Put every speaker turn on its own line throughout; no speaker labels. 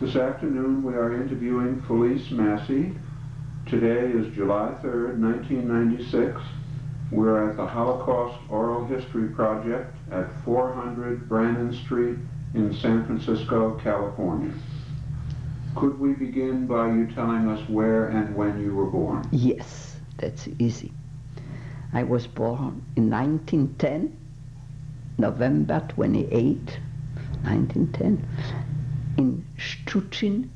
This afternoon we are interviewing Felice Massie. Today is July 3rd, 1996. We're at the Holocaust Oral History Project at 400 Brannan Street in San Francisco, California. Could we begin by you telling us where and when you were born?
Yes, that's easy. I was born in 1910, November 28, 1910, in Szczuczyn,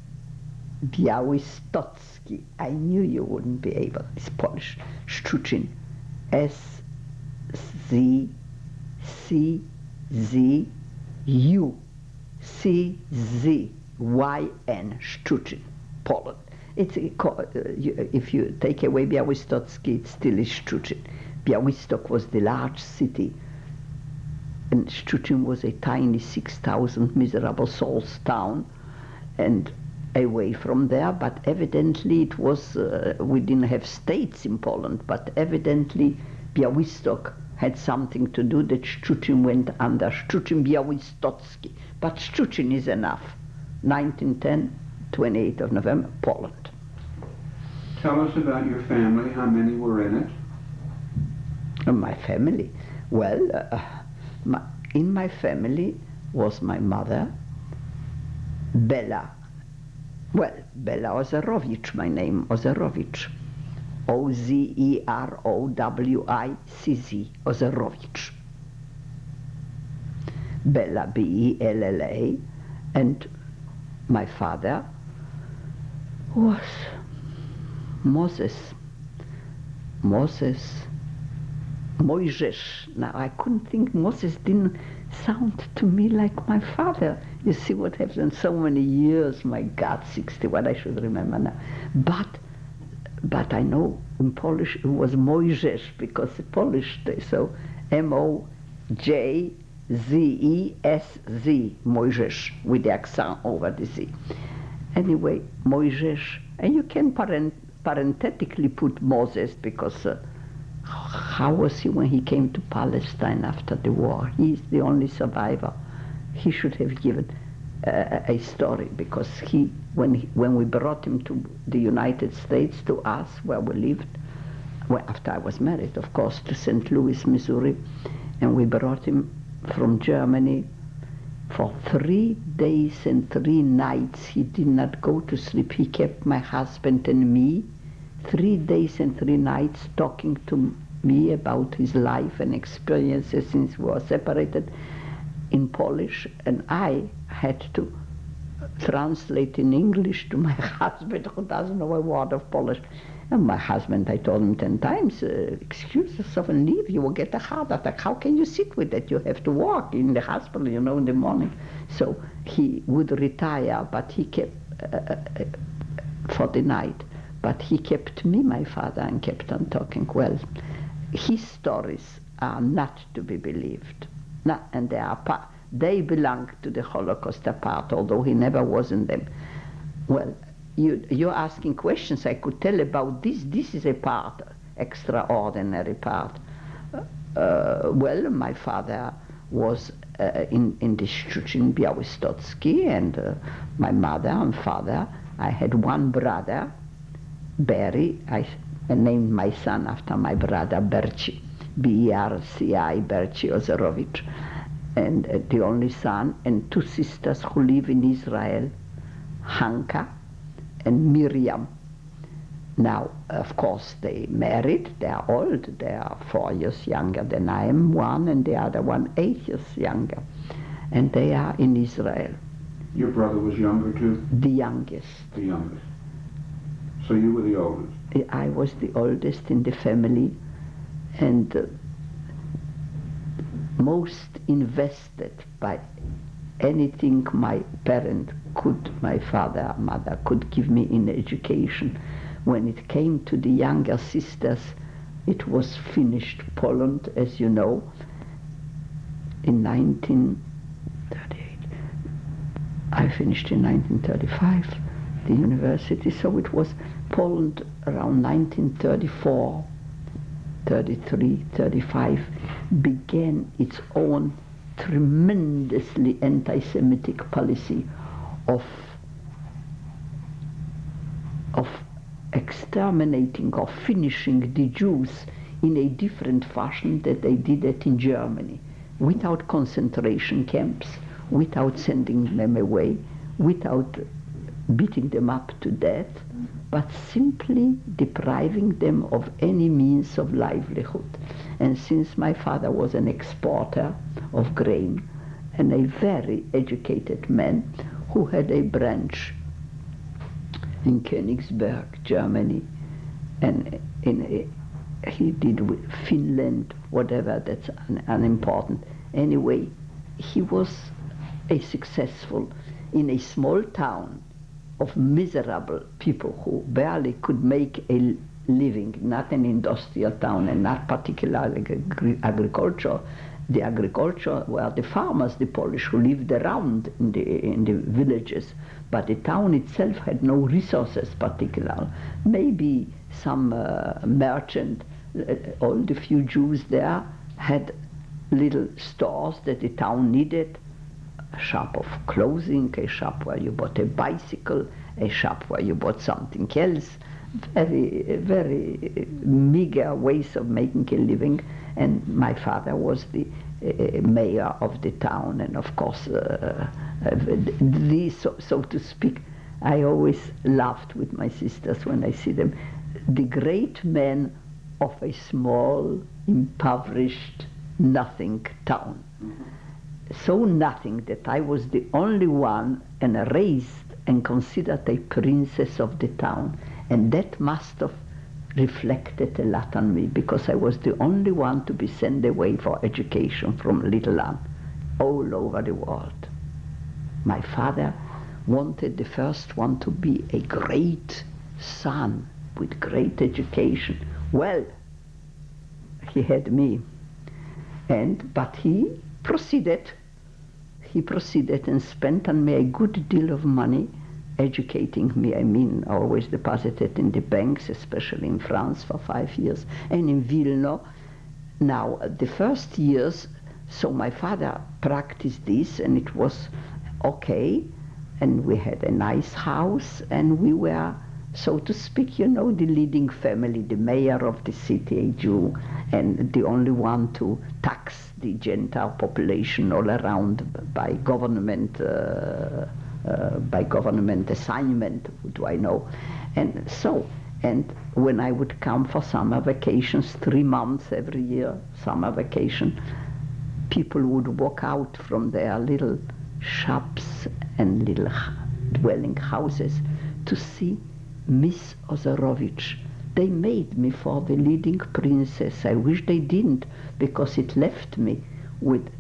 Białystok. I knew you wouldn't be able. It's Polish. Szczuczyn. S-Z-C-Z-U-C-Z-Y-N, Szczuczyn, Poland. It's if you take away Białystok, it still is Szczuczyn. Białystok was the large city, and Szczuczyn was a tiny 6,000 miserable souls town, and away from there, but evidently it was, we didn't have states in Poland, but evidently Białystok had something to do that Szczuczyn went under Szczuczyn Białystocki. But Szczuczyn is enough. 1910, 28th of November, Poland.
Tell us about your family. How many were in it?
My family? Well, in my family was my mother, Bela. Well, Bela Ozerowicz, my name, Ozerowicz. O-Z-E-R-O-W-I-C-Z, Ozerowicz. Bela, B-E-L-L-A. And my father was Moses. Mojżesz. Now, I couldn't think, Moses didn't sound to me like my father. You see what happens, so many years, my God, 61, I should remember now. But I know in Polish it was Mojżesz, because the Polish, so M-O-J-Z-E-S-Z, Mojżesz, with the accent over the Z. Anyway, Mojżesz, and you can parenthetically put Moses, because how was he when he came to Palestine after the war? He's the only survivor. He should have given a story, because when we brought him to the United States, to us, where we lived, well, after I was married, of course, to St. Louis, Missouri, and we brought him from Germany for 3 days and 3 nights. He did not go to sleep. He kept my husband and me 3 days and 3 nights talking to me about his life and experiences since we were separated in Polish, and I had to translate in English to my husband, who doesn't know a word of Polish. And my husband, I told him 10 times, excuse yourself and leave, you will get a heart attack. How can you sit with that? You have to walk in the hospital, in the morning. So he would retire, but he kept, for the night, but he kept me, my father, and kept on talking. Well, his stories are not to be believed. No, and they belong to the Holocaust part, although he never was in them. Well, you're asking questions. I could tell about this. This is a part, extraordinary part. Well, my father was in the Szczuczyn Białystocki, and my mother and father. I had one brother, Barry. I named my son after my brother, Berci. B-E-R-C-I, Berci Ozerowicz, and the only son, and 2 sisters who live in Israel, Hanka and Miriam. Now, of course, they married, they are old, they are 4 years younger than I am, one, and the other one 8 years younger, and they are in Israel.
Your brother was younger too?
The youngest.
The youngest. So you were the oldest?
I was the oldest in the family, and most invested by anything my parent could, my father, mother, could give me in education. When it came to the younger sisters, it was finished. Poland, as you know, in 1938. I finished in 1935, the university, so it was Poland around 1934. 33, 35, began its own tremendously anti-Semitic policy of of exterminating or finishing the Jews in a different fashion that they did it in Germany, without concentration camps, without sending them away, without beating them up to death, but simply depriving them of any means of livelihood. And since my father was an exporter of grain and a very educated man who had a branch in Königsberg, Germany, and he did with Finland, whatever, that's unimportant. Anyway, he was a successful in a small town of miserable people who barely could make a living, not an industrial town and not particularly agriculture. The agriculture were the farmers, the Polish, who lived around in the villages, but the town itself had no resources particular. Maybe some merchant, all the few Jews there had little stores that the town needed, a shop of clothing, a shop where you bought a bicycle, a shop where you bought something else, very, very meager ways of making a living. And my father was the mayor of the town, and of course, so to speak, I always laughed with my sisters when I see them, the great men of a small, impoverished, nothing town. Mm-hmm. So nothing that I was the only one and raised and considered a princess of the town, and that must have reflected a lot on me, because I was the only one to be sent away for education from little on, all over the world. My father wanted the first one to be a great son with great education. Well, he had me, but he proceeded and spent on me a good deal of money educating me. I mean, always deposited in the banks, especially in France for 5 years, and in Vilna. Now, the first years, so my father practiced this, and it was okay, and we had a nice house, and we were, so to speak, the leading family, the mayor of the city, a Jew, and the only one to tax the Gentile population all around by government assignment, what do I know? And when I would come for summer vacations, 3 months every year, summer vacation, people would walk out from their little shops and little dwelling houses to see Miss Ozorovich. They made me for the leading princess. I wish they didn't, because it left me with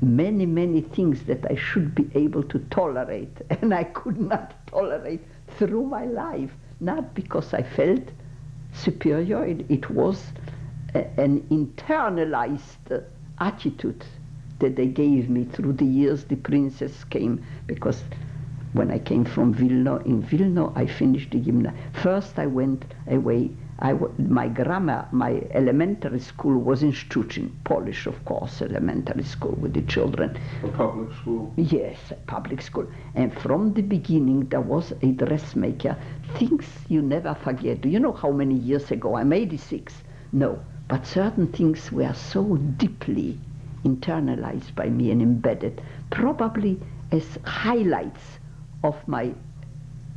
many, many things that I should be able to tolerate, and I could not tolerate through my life, not because I felt superior. It was an internalized attitude that they gave me through the years the princess came, because when I came from Vilna, in Vilna I finished the gymnasium. First I went away. My elementary school was in Szczucin, Polish, of course, elementary school with the children.
A public school?
Yes, a public school. And from the beginning there was a dressmaker. Things you never forget. Do you know how many years ago? I'm 86. No, but certain things were so deeply internalized by me and embedded, probably as highlights of my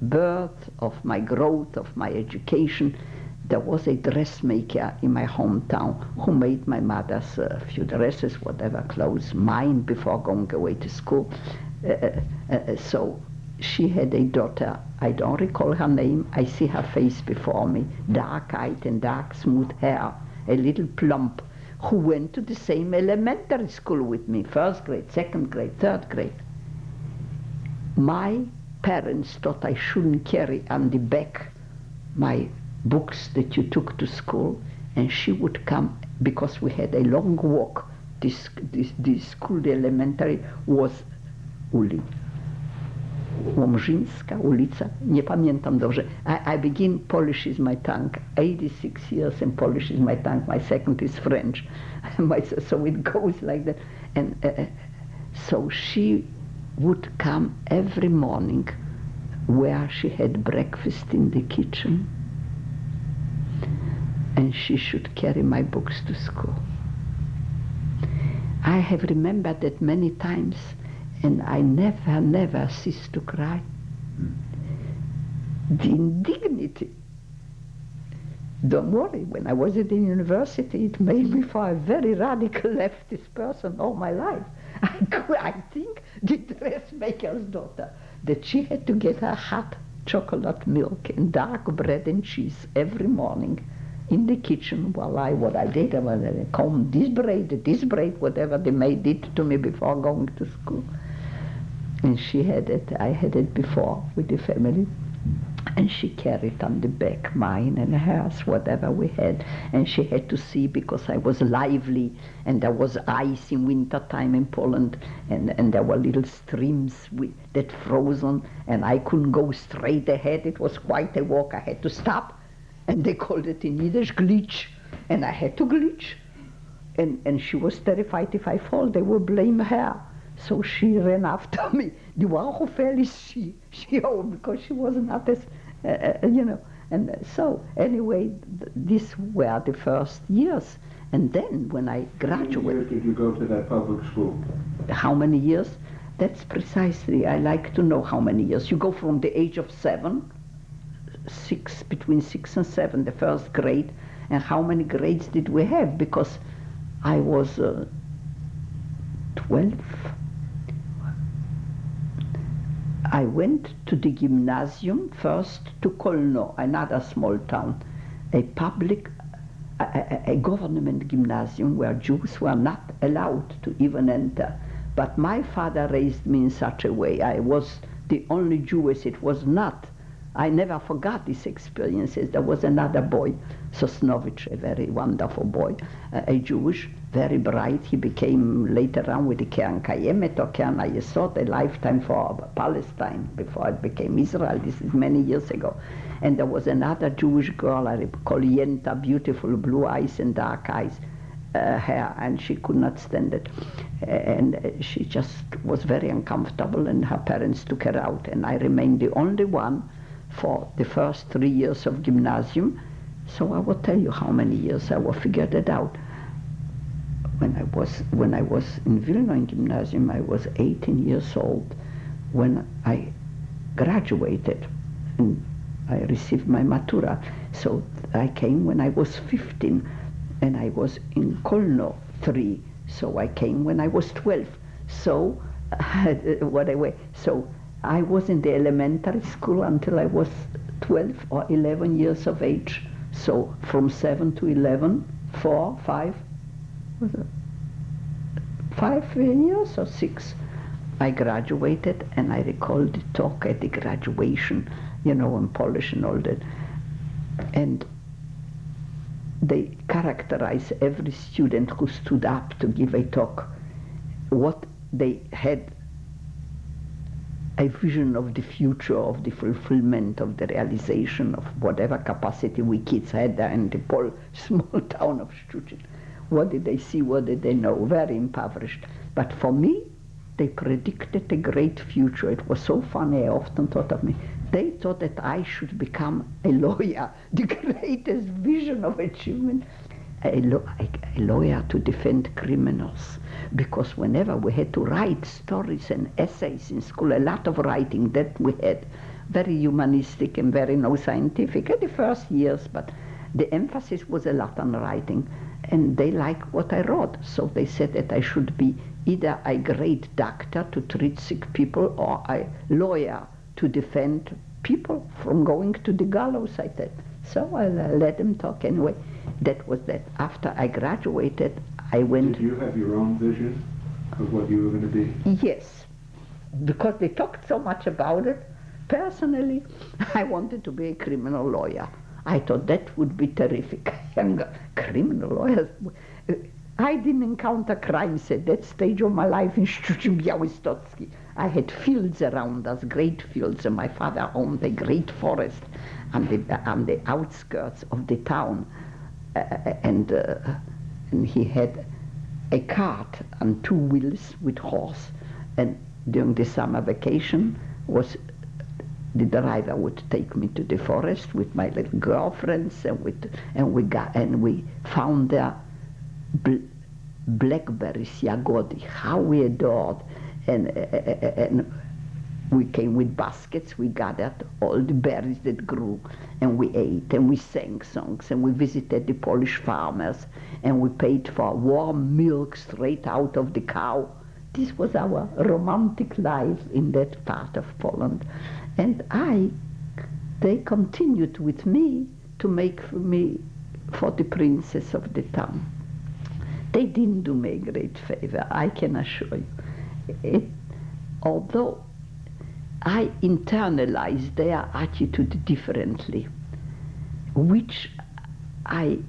birth, of my growth, of my education. There was a dressmaker in my hometown who made my mother's few dresses, whatever clothes, mine before going away to school. So she had a daughter, I don't recall her name, I see her face before me, dark-eyed and dark smooth hair, a little plump, who went to the same elementary school with me, 1st grade, 2nd grade, 3rd grade. My parents thought I shouldn't carry on the back my books that you took to school, and she would come, because we had a long walk. The school, the elementary, was Łomżyńska ulica, nie pamiętam dobrze. I begin, Polish is my tongue, 86 years and Polish is my tongue, my second is French. So it goes like that. And so she would come every morning where she had breakfast in the kitchen, and she should carry my books to school. I have remembered that many times, and I never ceased to cry. The indignity. Don't worry, when I was at the university, it made me for a very radical leftist person all my life. I think the dressmaker's daughter, that she had to get her hot chocolate milk and dark bread and cheese every morning in the kitchen while what I did, I was comb this braid, whatever the maid did to me before going to school. And she had it, I had it before with the family. And she carried on the back mine and hers, whatever we had. And she had to see, because I was lively, and there was ice in winter time in Poland, and there were little streams that frozen, and I couldn't go straight ahead. It was quite a walk. I had to stop, and they called it in Yiddish glitch, and I had to glitch. And she was terrified if I fall, they would blame her. So she ran after me. Die war auch Felice, because she was not as, And so, anyway, these were the first years. And then when I graduated...
How many years did you go to that public school?
How many years? That's precisely, I like to know how many years. You go from the age of 7, between 6 and 7, the first grade, and how many grades did we have? Because I was 12. I went to the gymnasium first to Kolno, another small town, a government gymnasium where Jews were not allowed to even enter. But my father raised me in such a way. I was the only Jewess. It was not. I never forgot these experiences. There was another boy, Sosnovich, a very wonderful boy, a Jewish, very bright. He became later on with the Keren Kayemet or Keren Hayesod, a lifetime for Palestine before it became Israel. This is many years ago. And there was another Jewish girl, I recall Yenta, beautiful blue eyes and dark eyes, hair, and she could not stand it. And she just was very uncomfortable, and her parents took her out. And I remained the only one for the first 3 years of gymnasium. So I will tell you how many years I will figure that out. When I was in Vilna in gymnasium, I was 18 years old when I graduated and I received my matura. So I came when I was 15, and I was in Kolno 3. So I came when I was 12. So I was in the elementary school until I was 12 or 11 years of age. So from 7 to 11, 4, 5, 5 years or 6, I graduated, and I recall the talk at the graduation, in Polish and all that. And they characterize every student who stood up to give a talk, what they had a vision of the future, of the fulfillment, of the realization of whatever capacity we kids had there in the small town of Szczecin. What did they see? What did they know? Very impoverished. But for me, they predicted a great future. It was so funny. I often thought of me. They thought that I should become a lawyer, the greatest vision of achievement. A lawyer to defend criminals, because whenever we had to write stories and essays in school, a lot of writing that we had, very humanistic and very scientific in the first years, but the emphasis was a lot on writing, and they liked what I wrote, so they said that I should be either a great doctor to treat sick people or a lawyer to defend people from going to the gallows, I said. So I let them talk anyway. That was that. After I graduated, I went...
Did you have your own vision of what you were going to be?
Yes, because they talked so much about it. Personally, I wanted to be a criminal lawyer. I thought that would be terrific. Criminal lawyers. I didn't encounter crimes at that stage of my life in Białystok. I had fields around us, great fields, and my father owned a great forest on the outskirts of the town. And he had a cart on 2 wheels with horse, and during the summer vacation was the driver would take me to the forest with my little girlfriends, and we found there blackberries, yagodi, how we adored, and we came with baskets, we gathered all the berries that grew, and we ate, and we sang songs, and we visited the Polish farmers, and we paid for warm milk straight out of the cow. This was our romantic life in that part of Poland. And they continued with me to make me for the princess of the town. They didn't do me a great favor, I can assure you. Although I internalized their attitude differently, which I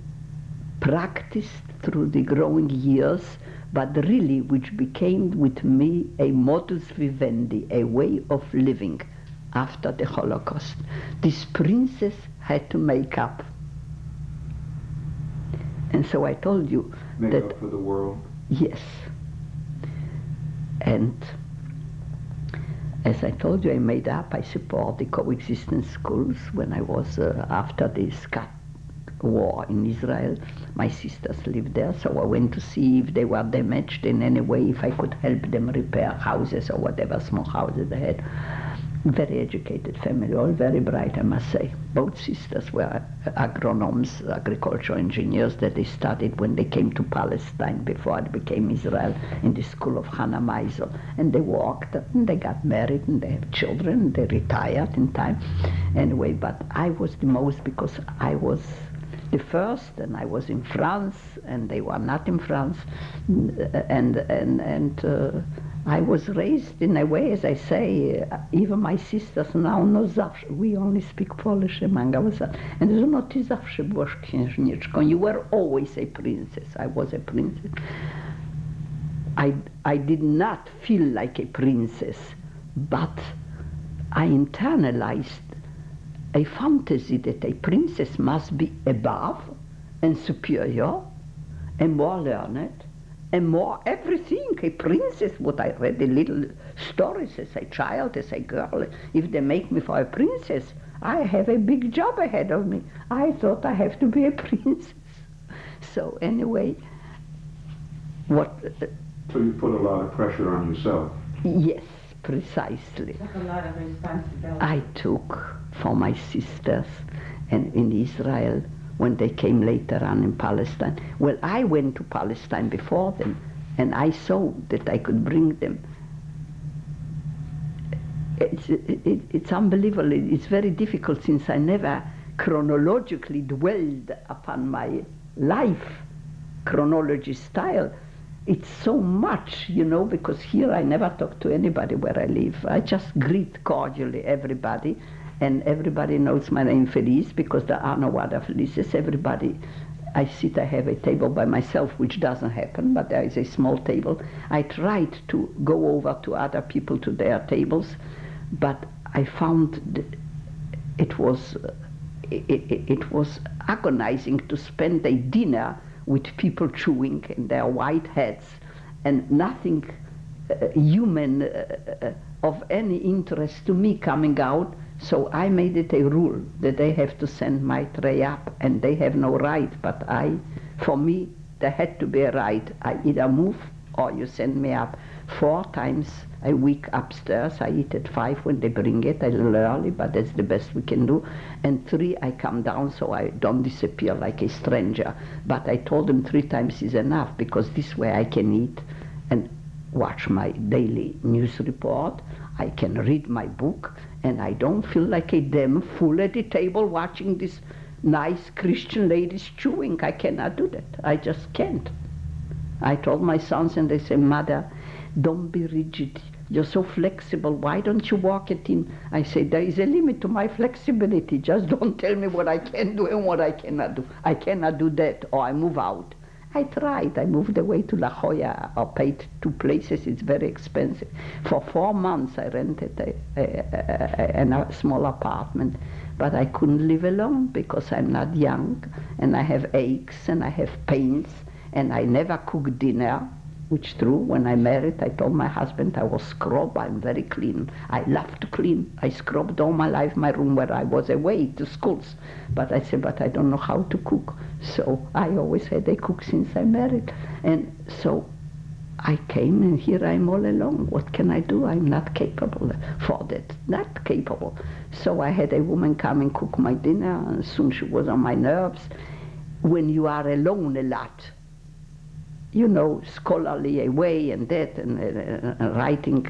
practiced through the growing years, but really which became with me a modus vivendi, a way of living after the Holocaust. This princess had to make up. And so I told you
Make
that...
up for the world?
Yes. And as I told you, I made up, I support the coexistence schools when I was after the Scat war in Israel. My sisters lived there, so I went to see if they were damaged in any way, if I could help them repair houses or whatever small houses they had. Very educated family, all very bright, I must say. Both sisters were agronomes, agricultural engineers that they studied when they came to Palestine before it became Israel in the school of Hannah Meisel. And they worked, and they got married, and they have children, and they retired in time. Anyway, but I was the most because I was the first, and I was in France, and they were not in France, and I was raised in a way, as I say, even my sisters now know zawsze. We only speak Polish among ourselves. And że no ty zawsze byłaś księżniczką. You were always a princess. I was a princess. I did not feel like a princess, but I internalized a fantasy that a princess must be above and superior and more learned and more everything. A princess, what I read the little stories as a child, as a girl, if they make me for a princess, I have a big job ahead of me. I thought I have to be a princess. So anyway,
So you put a lot of pressure on yourself.
Yes, precisely.
Took a lot of responsibility.
I took for my sisters and in Israel when they came later on in Palestine. Well, I went to Palestine before them, and I saw that I could bring them. It's unbelievable. It's very difficult since I never chronologically dwelled upon my life chronology style. It's so much, because here I never talk to anybody where I live. I just greet cordially everybody, and everybody knows my name Felice because there are no other Felices. Everybody, I have a table by myself, which doesn't happen, but there is a small table. I tried to go over to other people to their tables, but I found it was agonizing to spend a dinner with people chewing in their white hats and nothing human of any interest to me coming out. So I made it a rule that they have to send my tray up, and they have no right, but for me, there had to be a right. I either move or you send me up 4 times a week upstairs. I eat at 5 when they bring it, a little early, but that's the best we can do. And 3, I come down so I don't disappear like a stranger. But I told them 3 times is enough, because this way I can eat and watch my daily news report. I can read my book, and I don't feel like a damn fool at the table watching these nice Christian ladies chewing. I cannot do that. I just can't. I told my sons, and they say, Mother, don't be rigid. You're so flexible. Why don't you walk it in? I say, there is a limit to my flexibility. Just don't tell me what I can do and what I cannot do. I cannot do that, or I move out. I tried. I moved away to La Jolla, or paid 2 places. It's very expensive. For 4 months, I rented a small apartment. But I couldn't live alone because I'm not young, and I have aches, and I have pains, and I never cook dinner. which true. When I married, I told my husband I was scrub. I'm very clean. I love to clean. I scrubbed all my life my room where I was away to schools. But I said, but I don't know how to cook. So I always had a cook since I married. And so I came, and here I'm all alone. What can I do? I'm not capable for that. Not capable. So I had a woman come and cook my dinner, and soon she was on my nerves. When you are alone a lot, you know, scholarly away and that, and writing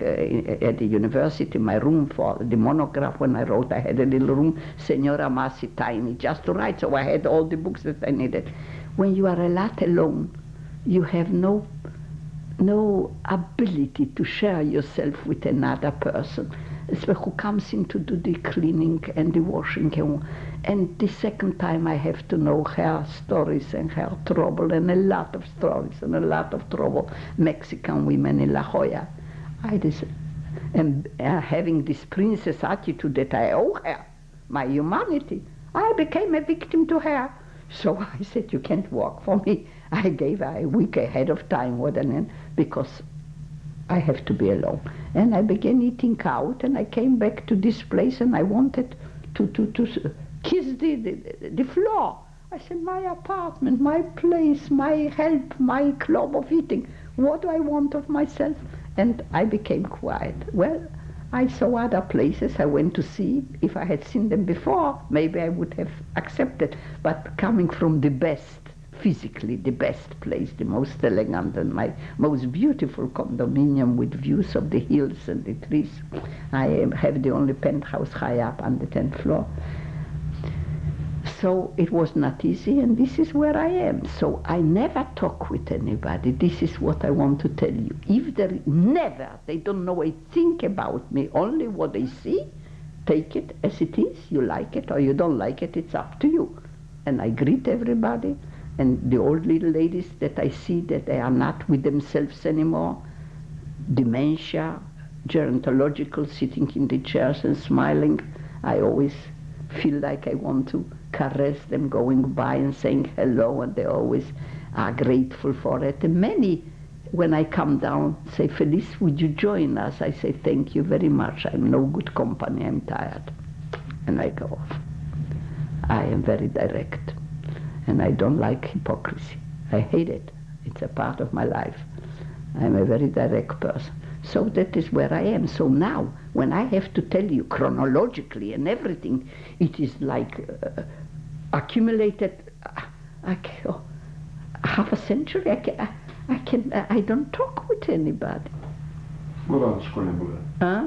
at the university, my room for the monograph. When I wrote, I had a little room, Senora Massie, tiny, just to write. So I had all the books that I needed. When you are a lot alone, you have no ability to share yourself with another person who comes in to do the cleaning and the washing. And the second time I have to know her stories and her trouble, and a lot of stories and a lot of trouble. Mexican women in La Jolla. And having this princess attitude that I owe her, my humanity, I became a victim to her. So I said, you can't work for me. I gave her a week ahead of time, because I have to be alone. And I began eating out, and I came back to this place, and I wanted to kiss the floor. I said, my apartment, my place, my help, my club of eating. What do I want of myself? And I became quiet. Well, I saw other places. I went to see. If I had seen them before, maybe I would have accepted. But coming from the best, physically the best place, the most elegant and my most beautiful condominium with views of the hills and the trees. I have the only penthouse high up on the 10th floor. So it was not easy, and this is where I am. So I never talk with anybody. This is what I want to tell you. If they don't know a thing about me, only what they see, take it as it is. You like it or you don't like it, it's up to you. And I greet everybody. And the old little ladies that I see that they are not with themselves anymore, dementia, gerontological, sitting in the chairs and smiling, I always feel like I want to caress them, going by and saying hello, and they always are grateful for it. And many, when I come down, say, Felice, would you join us? I say, thank you very much. I'm no good company. I'm tired. And I go off. I am very direct. And I don't like hypocrisy. I hate it. It's a part of my life. I'm a very direct person. So that is where I am. So now, when I have to tell you chronologically and everything, it is like accumulated half a century. I don't talk with anybody.
We'll unscramble it.
Huh?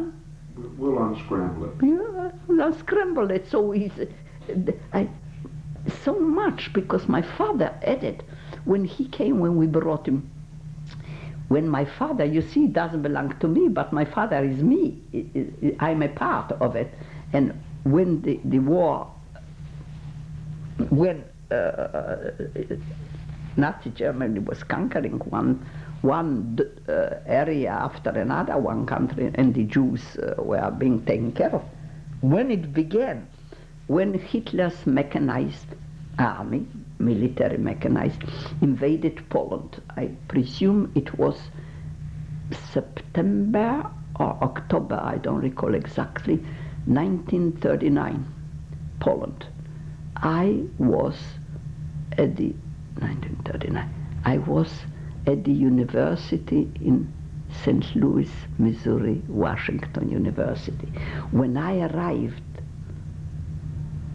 We'll unscramble it.
Yeah, we'll unscramble it. So so much, because my father added, when he came, when we brought him, when my father, you see, it doesn't belong to me, but my father is me. I'm a part of it. And when the war, when Nazi Germany was conquering one area after another, one country, and the Jews were being taken care of, when it began, when Hitler's mechanized army, military mechanized, invaded Poland, I presume it was September or October, I don't recall exactly, 1939, Poland. I was at the 1939. I was at the university in St. Louis, Missouri, Washington University. When I arrived,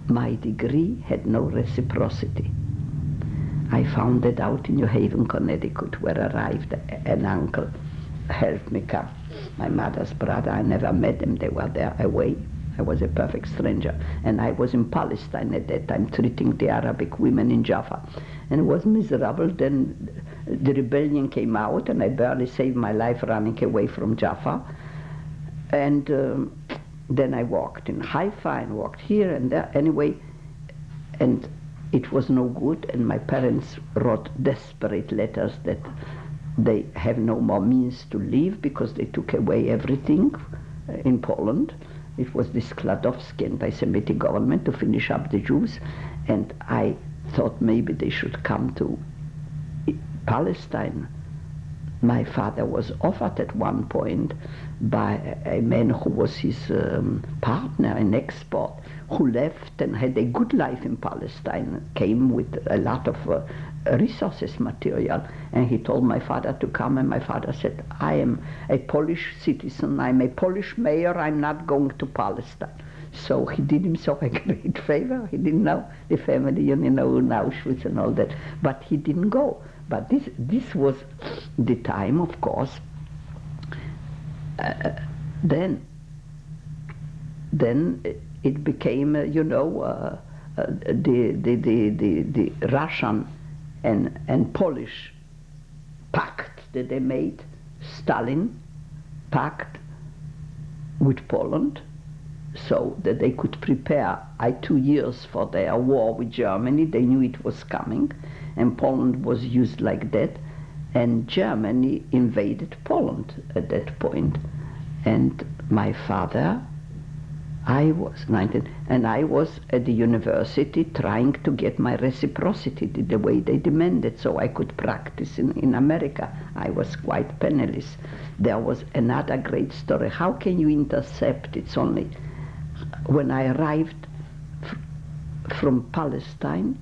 my degree had no reciprocity. I found it out in New Haven, Connecticut, where I arrived. An uncle helped me come. My mother's brother, I never met them. They were there away. I was a perfect stranger. And I was in Palestine at that time, treating the Arabic women in Jaffa. And it was miserable. Then the rebellion came out, and I barely saved my life running away from Jaffa. And then I walked in Haifa and walked here and there. Anyway, and it was no good, and my parents wrote desperate letters that they have no more means to live because they took away everything in Poland. It was the Skladowski anti-Semitic government to finish up the Jews, and I thought maybe they should come to Palestine. my father was offered at one point by a man who was his partner in export, who left and had a good life in Palestine, came with a lot of resources material, and he told my father to come, and my father said, I am a Polish citizen, I'm a Polish mayor, I'm not going to Palestine. So he did himself a great favor. He didn't know the family, in Auschwitz and all that, but he didn't go. But this was the time, of course. Then it became, the Russian and Polish pact that they made, Stalin pact with Poland, so that they could prepare 2 years for their war with Germany. They knew it was coming, and Poland was used like that, and Germany invaded Poland at that point. And my father, I was 19, and I was at the university trying to get my reciprocity the way they demanded, so I could practice in America. I was quite penniless. There was another great story. How can you intercept? It's only when I arrived from Palestine,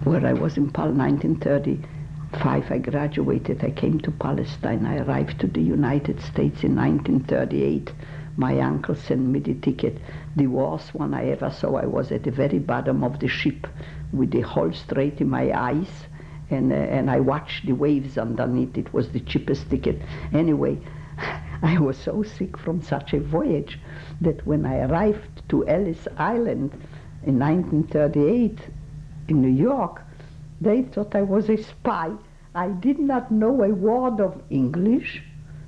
where I was in 1935, I graduated, I came to Palestine, I arrived to the United States in 1938. My uncle sent me the ticket. The worst one I ever saw, I was at the very bottom of the ship with the hole straight in my eyes, and I watched the waves underneath. It was the cheapest ticket. Anyway, I was so sick from such a voyage that when I arrived to Ellis Island in 1938 in New York, they thought I was a spy. I did not know a word of English.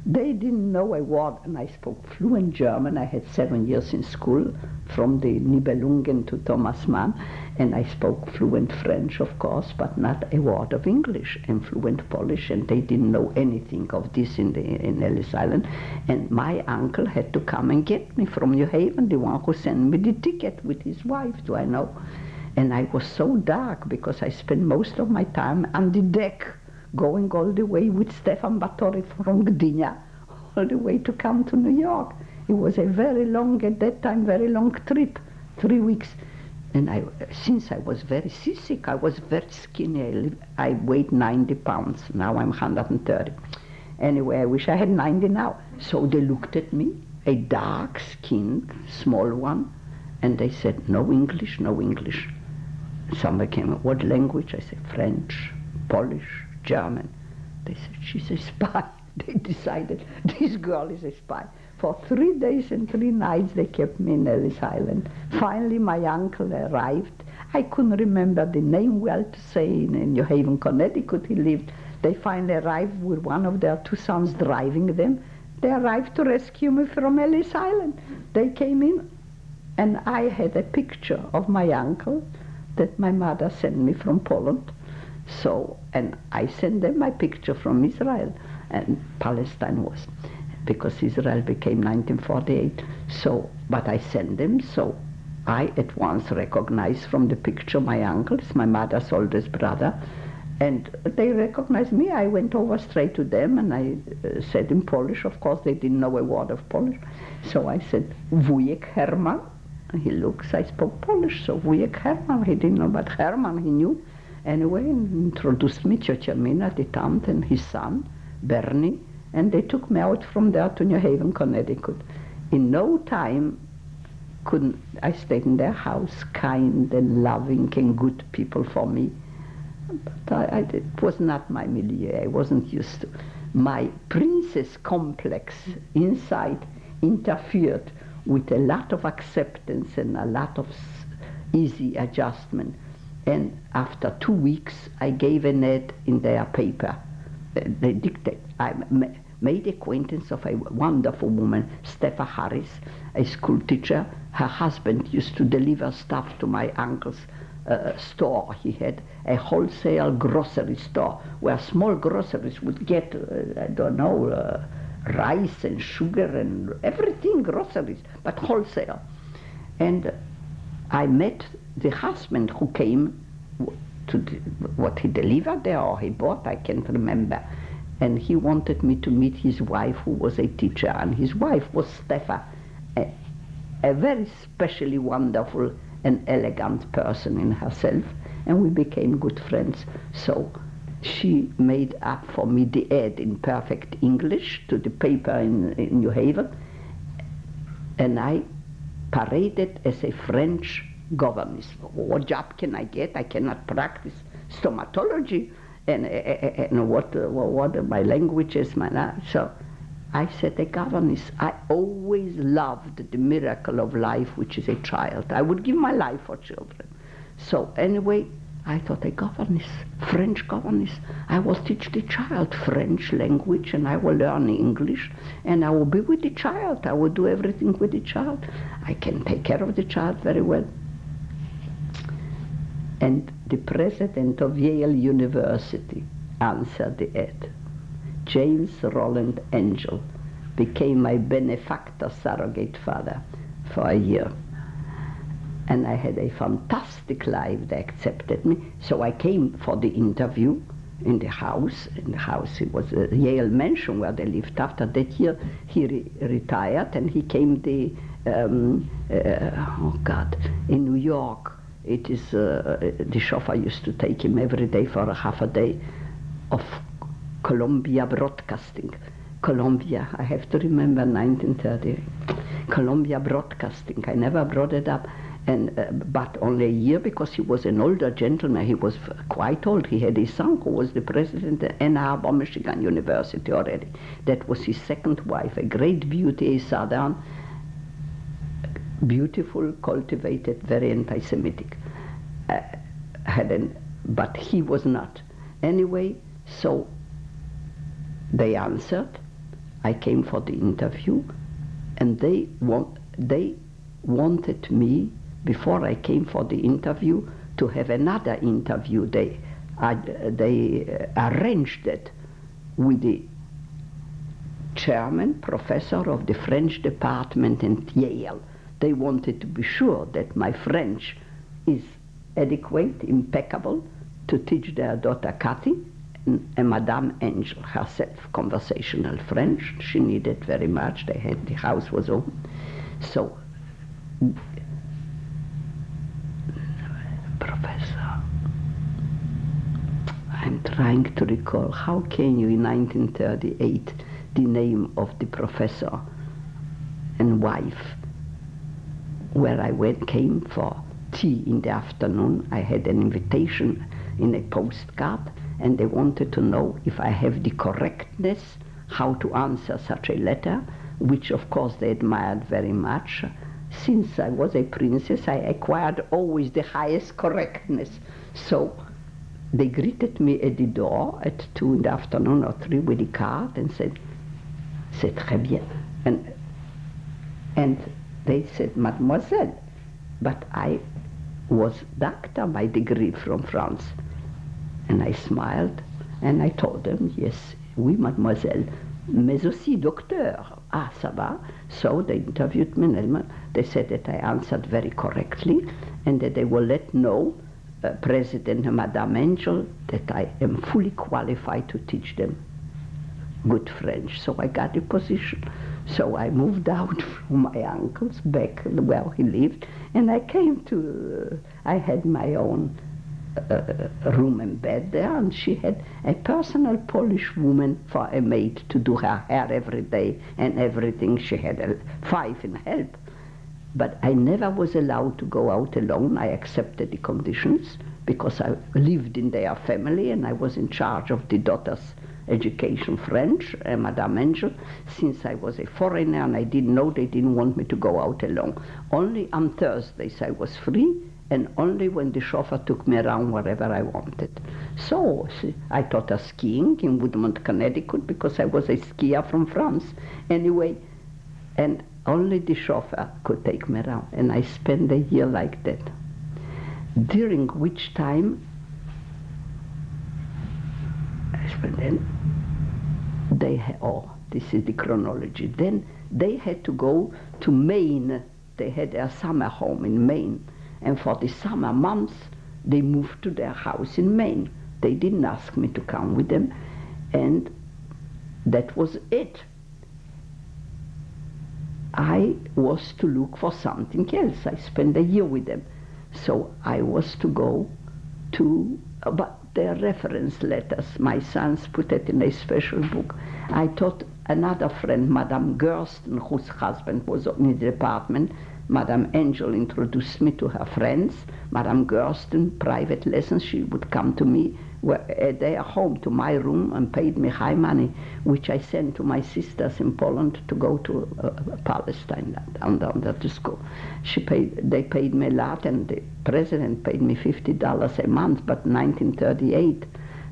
They didn't know a word, and I spoke fluent German. I had 7 years in school, from the Nibelungen to Thomas Mann, and I spoke fluent French, of course, but not a word of English, and fluent Polish, and they didn't know anything of this in Ellis Island. And my uncle had to come and get me from New Haven, the one who sent me the ticket with his wife, do I know. And I was so dark because I spent most of my time on the deck, going all the way with Stefan Batory from Gdynia, all the way to come to New York. It was a very long, at that time, very long trip, 3 weeks. And since I was very seasick, I was very skinny. I weighed 90 pounds. Now I'm 130. Anyway, I wish I had 90 now. So they looked at me, a dark-skinned, small one, and they said, no English, no English. Somebody came, what language? I said, French, Polish, German. They said, she's a spy. They decided this girl is a spy. For 3 days and 3 nights they kept me in Ellis Island. Finally my uncle arrived. I couldn't remember the name well to say, in New Haven, Connecticut he lived. They finally arrived with one of their 2 sons driving them. They arrived to rescue me from Ellis Island. They came in, and I had a picture of my uncle that my mother sent me from Poland. So, and I sent them my picture from Israel, and Palestine was, because Israel became 1948. So, but I sent them, so I at once recognized from the picture my uncle, it's my mother's oldest brother, and they recognized me. I went over straight to them, and I said in Polish, of course they didn't know a word of Polish, so I said, wujek Herman. He looks, I spoke Polish, so wujek Herman, he didn't know, but Herman he knew. Anyway, introduced me, Ciocia Mina, the aunt, and his son, Bernie, and they took me out from there to New Haven, Connecticut. In no time, I stayed in their house, kind and loving and good people for me. But it was not my milieu, I wasn't used to. My princess complex inside interfered with a lot of acceptance and a lot of easy adjustment. And after 2 weeks, I gave an ad in their paper. They dictate. I made acquaintance of a wonderful woman, Stepha Harris, a school teacher. Her husband used to deliver stuff to my uncle's store. He had a wholesale grocery store where small groceries would get, rice and sugar and everything, groceries, but wholesale. And I met the husband who came what he delivered there or he bought, I can't remember. And he wanted me to meet his wife, who was a teacher, and his wife was Steffa, a very specially wonderful and elegant person in herself, and we became good friends. So she made up for me the ad in perfect English to the paper in New Haven, and I paraded as a French governess. What job can I get? I cannot practice stomatology, and what are my languages? So I said, a governess. I always loved the miracle of life, which is a child. I would give my life for children. So anyway, I thought, a governess, French governess. I will teach the child French language, and I will learn English, and I will be with the child. I will do everything with the child. I can take care of the child very well. And the president of Yale University answered the ad. James Roland Angel became my benefactor surrogate father for a year. And I had a fantastic life. They accepted me. So I came for the interview in the house. In the house, it was a Yale mansion where they lived. After that year, he retired, and he came in New York. It is, the chauffeur used to take him every day for a half a day of Columbia Broadcasting. Columbia, I have to remember 1930. Columbia Broadcasting, I never brought it up, and but only a year, because he was an older gentleman. He was quite old. He had a son who was the president of Ann Arbor, Michigan University already. That was his second wife, a great beauty, a Southern, beautiful, cultivated, very anti-Semitic. But he was not. Anyway, so they answered. I came for the interview, and they wanted me, before I came for the interview, to have another interview. They arranged it with the chairman, professor of the French department at Yale. They wanted to be sure that my French is adequate, impeccable, to teach their daughter Cathy and Madame Angel herself conversational French. She needed very much. The house was open. So, Professor, I'm trying to recall, how can you in 1938 the name of the professor and wife, where I came for tea in the afternoon. I had an invitation in a postcard, and they wanted to know if I have the correctness, how to answer such a letter, which of course they admired very much. Since I was a princess, I acquired always the highest correctness. So they greeted me at the door at 2 in the afternoon or 3 with the card and said, "C'est très bien." And they said, "Mademoiselle," but I was doctor by degree from France. And I smiled, and I told them, "Yes, oui, mademoiselle, mais aussi docteur." Ah, ça va. So they interviewed me, and they said that I answered very correctly, and that they will let know President and Madame Angel that I am fully qualified to teach them good French. So I got the position. So I moved out from my uncle's back where he lived, and I came to, I had my own room and bed there, and she had a personal Polish woman for a maid to do her hair every day and everything. She had 5 in help. But I never was allowed to go out alone. I accepted the conditions because I lived in their family, and I was in charge of the daughter's education, French, Madame Angel. Since I was a foreigner and I didn't know, they didn't want me to go out alone. Only on Thursdays I was free, and only when the chauffeur took me around wherever I wanted. So I taught her skiing in Woodmont, Connecticut, because I was a skier from France. Anyway, and only the chauffeur could take me around, and I spent a year like that, during which time then this is the chronology. Then they had to go to Maine. They had their summer home in Maine, and for the summer months They moved to their house in Maine. They didn't ask me to come with them, and that was it. I was to look for something else. I spent a year with them. So I was to go to, but their reference letters, my sons put it in a special book. I thought another friend, Madame Gersten, whose husband was in the department, Madame Angel introduced me to her friends. Madame Gersten, private lessons, she would come to me at their home, to my room, and paid me high money, which I sent to my sisters in Poland to go to Palestine, down there to school. They paid me a lot, and the president paid me $50 a month, but 1938,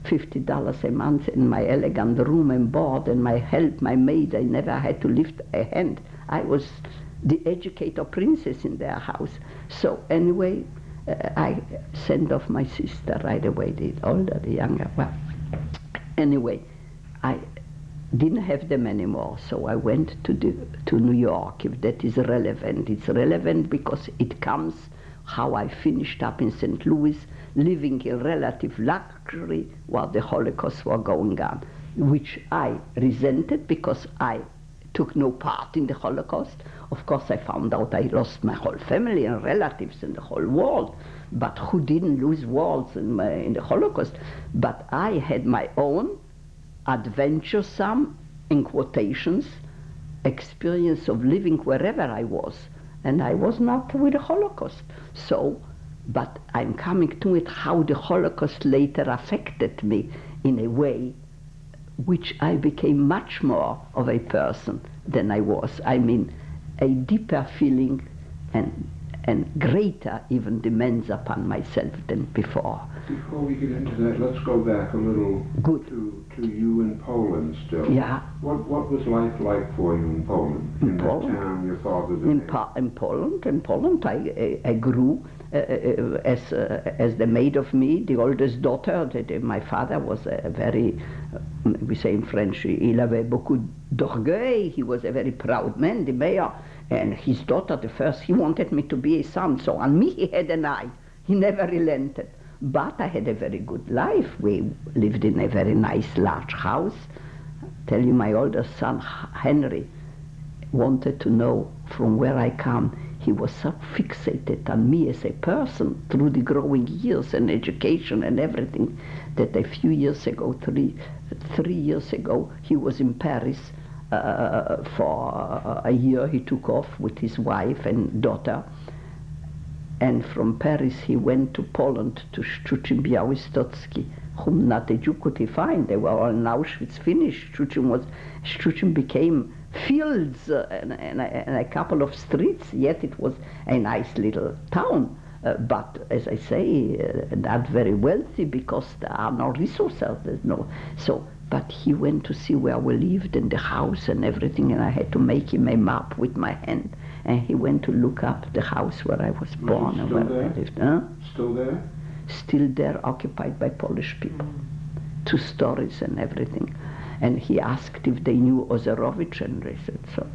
$50 a month in my elegant room and board, and my help, my maid, I never had to lift a hand. I was the educator princess in their house. So anyway, I sent off my sister right away, the older, the younger. Well, anyway, I didn't have them anymore, so I went to New York, if that is relevant. It's relevant because it comes how I finished up in St. Louis, living in relative luxury while the Holocaust was going on, which I resented because I took no part in the Holocaust. Of course, I found out I lost my whole family and relatives in the whole world, but who didn't lose worlds in the Holocaust? But I had my own adventuresome, in quotations, experience of living wherever I was, and I was not with the Holocaust. So, but I'm coming to it how the Holocaust later affected me in a way which I became much more of a person than I was. I mean, a deeper feeling and greater even demands upon myself than before.
Before we get into that, let's go back a little.
Good.
To you in Poland still.
Yeah.
What was life like for you in Poland?
In
that
Poland?
town your father lived
In Poland, I grew as the maid of me, the oldest daughter. My father was a very, we say in French, il avait beaucoup d'orgueil. He was a very proud man, the mayor. And his daughter, the first, he wanted me to be a son. So on me he had an eye. He never relented. But I had a very good life. We lived in a very nice large house. I tell you, my oldest son, Henry, wanted to know from where I come. He was so fixated on me as a person through the growing years and education and everything that a few years ago, three years ago, he was in Paris for a year. He took off with his wife and daughter. And from Paris he went to Poland to Szczuczyn-Białystok, whom not a Jew could he find. They were all in Auschwitz finished. Szczuczyn became fields and a couple of streets, yet it was a nice little town. But as I say, not very wealthy because there are no resources. There's no. So, but he went to see where we lived and the house and everything, and I had to make him a map with my hand. And he went to look up the house where I was born and where I lived. Huh?
Still there?
Still there, occupied by Polish people. 2 stories and everything. And he asked if they knew Ozerowicz, and they said, so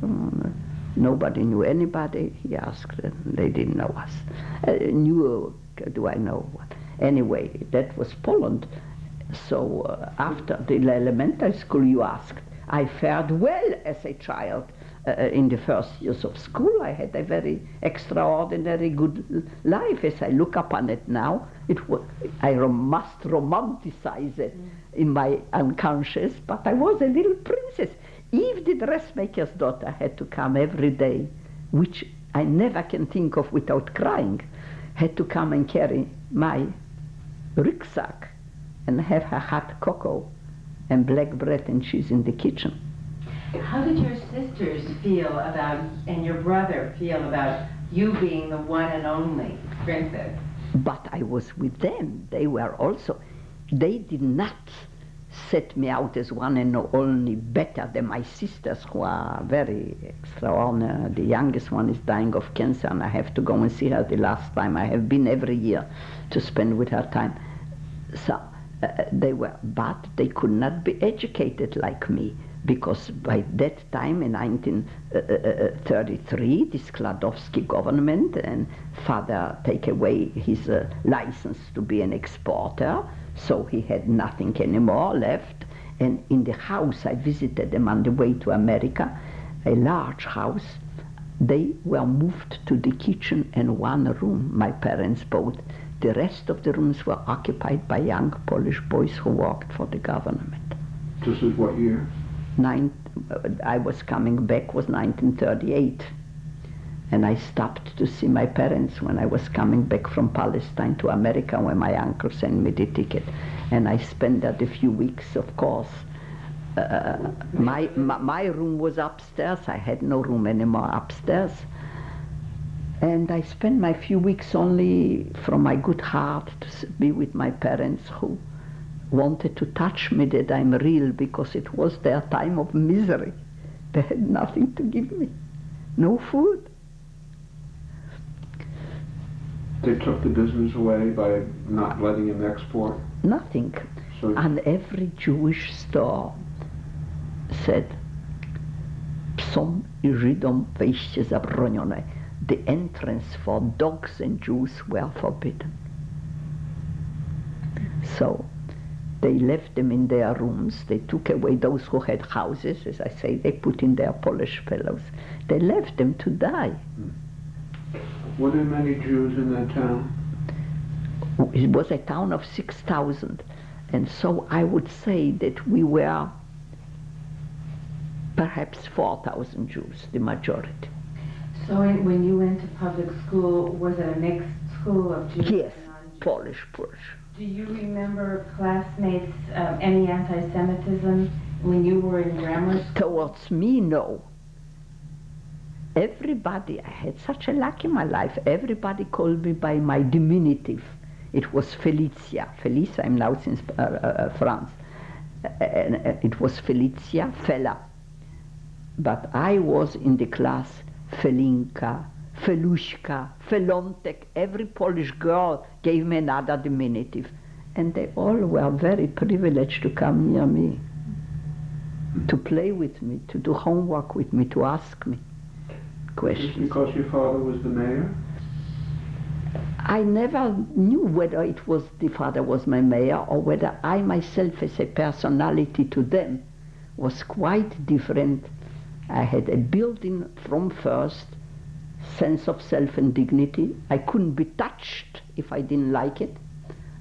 nobody knew anybody. He asked, and they didn't know us. Do I know what? Anyway, that was Poland. So after the elementary school, you asked, I fared well as a child. In the first years of school, I had a very extraordinary good life. As I look upon it now, I must romanticize it in my unconscious, but I was a little princess. If the dressmaker's daughter had to come every day, which I never can think of without crying, had to come and carry my rucksack and have her hot cocoa and black bread and cheese in the kitchen.
How did your sisters feel about, and your brother feel about you being the one and only princess?
But I was with them. They did not set me out as one and only better than my sisters, who are very extraordinary. The youngest one is dying of cancer, and I have to go and see her the last time. I have been every year to spend with her time. So but they could not be educated like me. because by that time in 1933, the Skladowski government and father take away his license to be an exporter, so he had nothing anymore left. And in the house, I visited them on the way to America, a large house. They were moved to the kitchen and one room my parents bought. The rest of the rooms were occupied by young Polish boys who worked for the government.
This is what year?
I was coming back was 1938. And I stopped to see my parents when I was coming back from Palestine to America, when my uncle sent me the ticket. And I spent that a few weeks, of course. My room was upstairs. I had no room anymore upstairs. And I spent my few weeks only from my good heart to be with my parents, who wanted to touch me that I'm real, because it was their time of misery. They had nothing to give me, no food.
They took the business away by not letting him export?
Nothing.
So
And every Jewish store said, Psom I Żydom wejście zabronione. The entrance for dogs and Jews were forbidden. So they left them in their rooms. They took away those who had houses, as I say, they put in their Polish fellows. They left them to die.
Were there many Jews in that town?
It was a town of 6,000. And so I would say that we were perhaps 4,000 Jews, the majority.
So when you went to public school, was it a mixed school of Jews
Yes,
and non-Jews?
Polish.
Do you remember classmates, any anti-Semitism when you were in grammar school?
Towards me, no. Everybody, I had such a luck in my life, everybody called me by my diminutive. It was Felicia. Felice, I'm now since France. It was Felicia, Fela. But I was in the class Felinka, Felushka, Felontek. Every Polish girl gave me another diminutive. And they all were very privileged to come near me, to play with me, to do homework with me, to ask me questions.
Just because your father was the mayor?
I never knew whether it was the father was my mayor or whether I myself as a personality to them was quite different. I had a built-in from first sense of self and dignity. I couldn't be touched if I didn't like it.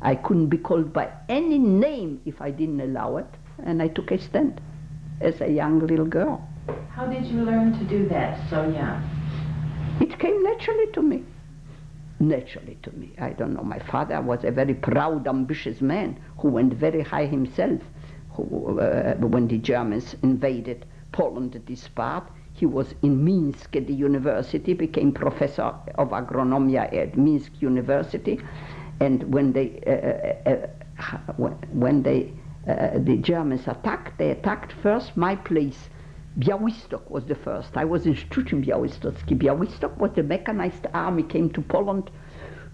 I couldn't be called by any name if I didn't allow it. And I took a stand as a young little girl.
How did you learn to do that so young?
It came naturally to me. Naturally to me. I don't know. My father was a very proud, ambitious man who went very high himself. When the Germans invaded Poland at this part, he was in Minsk at the university, became professor of agronomy at Minsk University, and when the Germans attacked, they attacked first my place. Białystok was the first. I was in Szczucin Białystocki. Białystok was the mechanized army came to Poland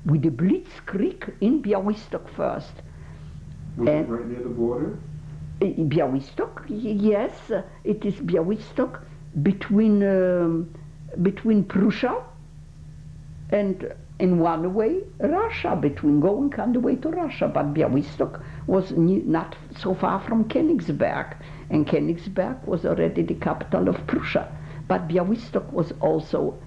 with the blitzkrieg in Białystok first.
Was it right near the border?
Białystok, yes, it is Białystok between Prussia and in one way Russia, between going on the way to Russia. But Białystok was not so far from Königsberg, and Königsberg was already the capital of Prussia. But Białystok was also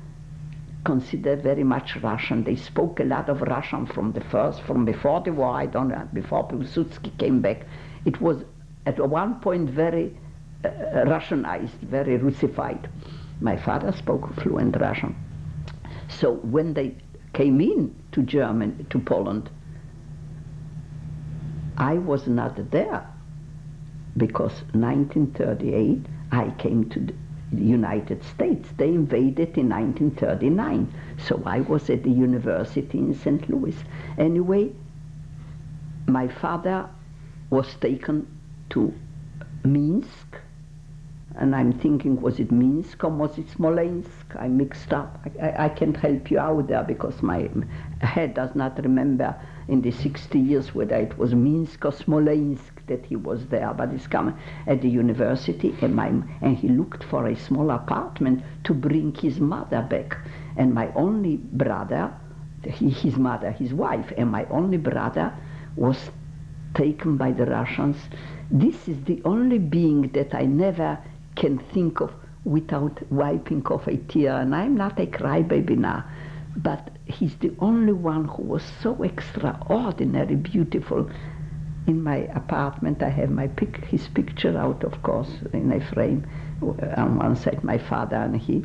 considered very much Russian. They spoke a lot of Russian from before the war, I don't know, before Piłsudski came back. It was at one point very Russianized, very Russified. My father spoke fluent Russian. So when they came in to Poland, I was not there, because 1938 I came to the United States. They invaded in 1939, so I was at the university in St. Louis. Anyway, my father was taken to Minsk, And I'm thinking, was it Minsk or was it Smolensk? I mixed up. I can't help you out there because my head does not remember in the 60 years whether it was Minsk or Smolensk that he was there. But he's come at the university and he looked for a small apartment to bring his mother back. And my only brother, his mother, his wife, and my only brother was taken by the Russians. This is the only being that I never can think of without wiping off a tear, and I'm not a crybaby now, but he's the only one who was so extraordinary beautiful. In my apartment I have his picture out, of course, in a frame. On one side my father and he,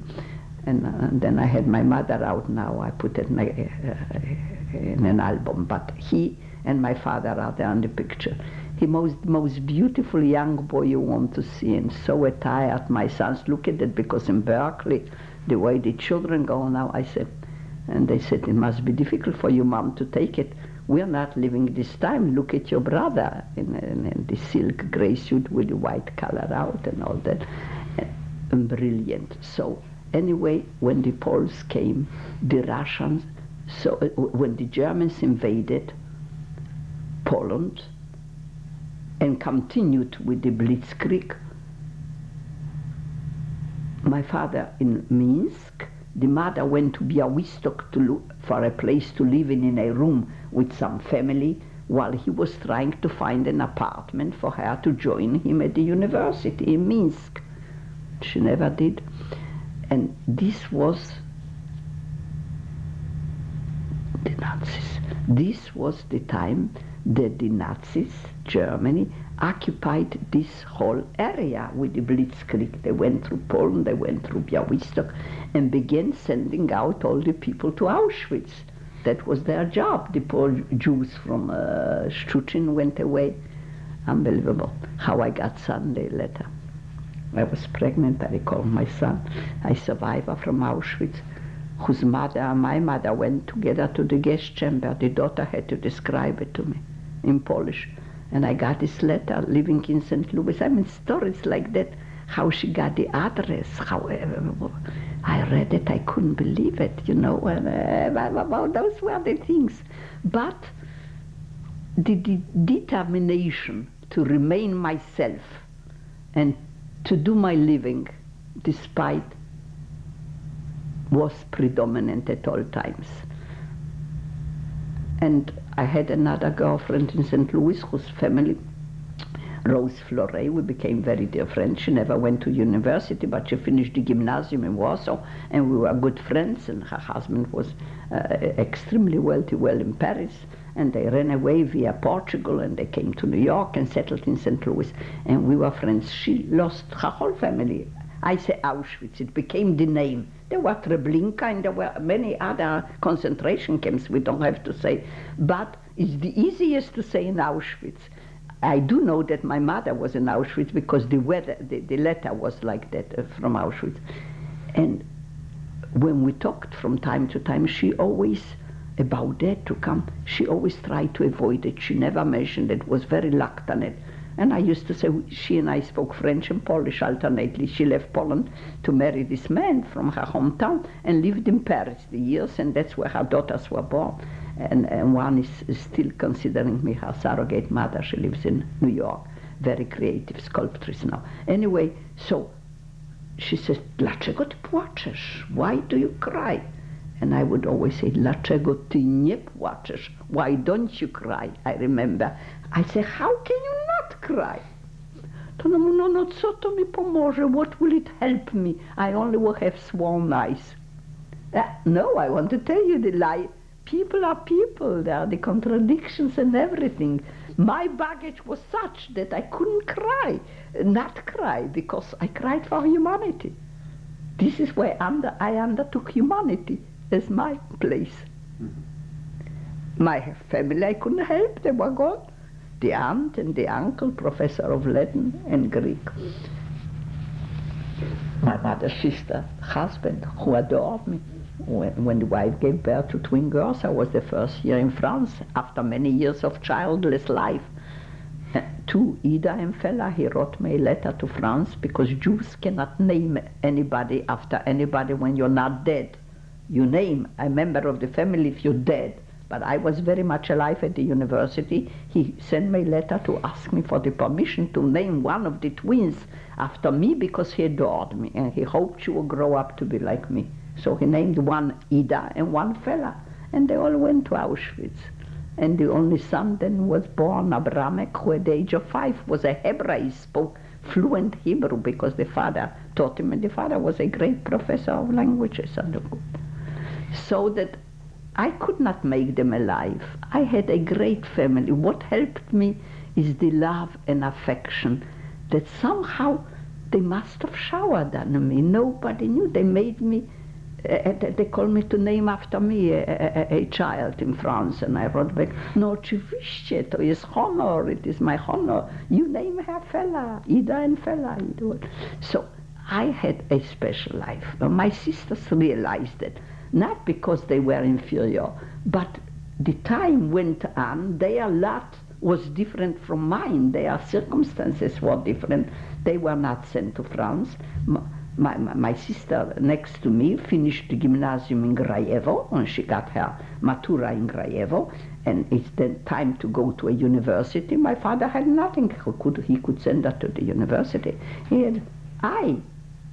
and then I had my mother out now. I put it in an album, but he and my father are there in the picture. He most beautiful young boy you want to see, and so attired. My sons look at it, because in Berkeley, the way the children go now, I said, and they said, it must be difficult for you, Mom, to take it. We're not living this time. Look at your brother in the silk gray suit with the white collar out and all that. And brilliant. So anyway, when the Poles came, the Russians, so when the Germans invaded Poland, and continued with the Blitzkrieg. My father in Minsk, the mother went to Białystok to look for a place to live in a room with some family, while he was trying to find an apartment for her to join him at the university in Minsk. She never did. And this was the Nazis. This was the time that the Nazis, Germany, occupied this whole area with the Blitzkrieg. They went through Poland, they went through Białystok, and began sending out all the people to Auschwitz. That was their job. The poor Jews from Szczucin went away. Unbelievable. How I got Sunday later. I was pregnant, I recall my son, a survivor from Auschwitz, whose mother and my mother went together to the gas chamber. The daughter had to describe it to me in Polish. And I got this letter, living in St. Louis. I mean, stories like that, how she got the address, however. I read it, I couldn't believe it, you know. Well, those were the things. But the determination to remain myself and to do my living, despite, was predominant at all times. And I had another girlfriend in St. Louis whose family, Rose Flore, we became very dear friends. She never went to university, but she finished the gymnasium in Warsaw, and we were good friends, and her husband was extremely wealthy, well in Paris, and they ran away via Portugal, and they came to New York and settled in St. Louis, and we were friends. She lost her whole family. I say Auschwitz, it became the name. There were Treblinka and there were many other concentration camps, we don't have to say. But it's the easiest to say in Auschwitz. I do know that my mother was in Auschwitz because the letter was like that from Auschwitz. And when we talked from time to time, she always, about that to come, she always tried to avoid it. She never mentioned it, was very reluctant. And I used to say, she and I spoke French and Polish alternately. She left Poland to marry this man from her hometown and lived in Paris the years, and that's where her daughters were born. And one is still considering me her surrogate mother. She lives in New York, very creative sculptress now. Anyway, so she says, dlaczego ty płaczesz? Why do you cry? And I would always say, dlaczego ty nie płaczesz? Why don't you cry? I remember. I say, how can you not cry? To no, co to mi pomoże? What will it help me? I only will have swollen eyes. No, I want to tell you the lie. People are people. There are the contradictions and everything. My baggage was such that I couldn't not cry, because I cried for humanity. This is where I undertook humanity as my place. Mm-hmm. My family I couldn't help, they were gone. The aunt and the uncle, professor of Latin and Greek. My mother's sister, husband, who adored me. When the wife gave birth to twin girls, I was the first year in France, after many years of childless life. to Ida and Fela. He wrote me a letter to France because Jews cannot name anybody after anybody when you're not dead. You name a member of the family if you're dead. But I was very much alive at the university. He sent me a letter to ask me for the permission to name one of the twins after me because he adored me and he hoped she would grow up to be like me. So he named one Ida and one Fela, and they all went to Auschwitz. And the only son then was born, Abramek, who at the age of 5 was a Hebrew. He spoke fluent Hebrew because the father taught him, and the father was a great professor of languages. So that I could not make them alive. I had a great family. What helped me is the love and affection that somehow they must have showered on me. Nobody knew. They made me they called me to name after me a child in France, and I wrote back, no, oczywiście, to jest honor, it is my honor. You name her Fela, Ida and Fela. So I had a special life. My sisters realized it, not because they were inferior, but the time went on, their lot was different from mine, their circumstances were different. They were not sent to France. My sister next to me finished the gymnasium in Grajewo, and she got her matura in Grajewo, and it's then time to go to a university. My father had nothing he could send her to the university. I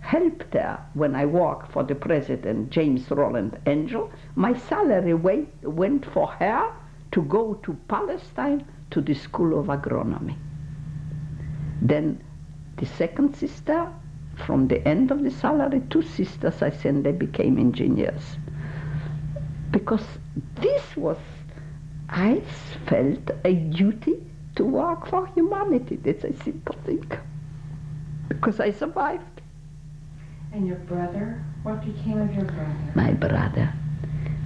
helped her when I worked for the president, James Roland Angel. My salary went for her to go to Palestine to the School of Agronomy. Then the second sister, from the end of the salary, 2 sisters I sent, they became engineers. Because I felt a duty to work for humanity. That's a simple thing. Because I survived.
And your brother? What became of your brother?
My brother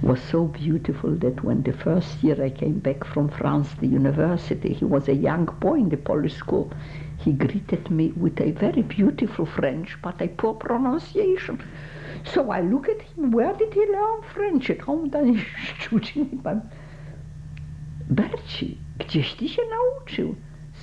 was so beautiful that when the first year I came back from France, the university, he was a young boy in the Polish school. He greeted me with a very beautiful French, but a poor pronunciation. So I look at him, where did he learn French? At home, then he Berci, gdzieś ty się nauczył?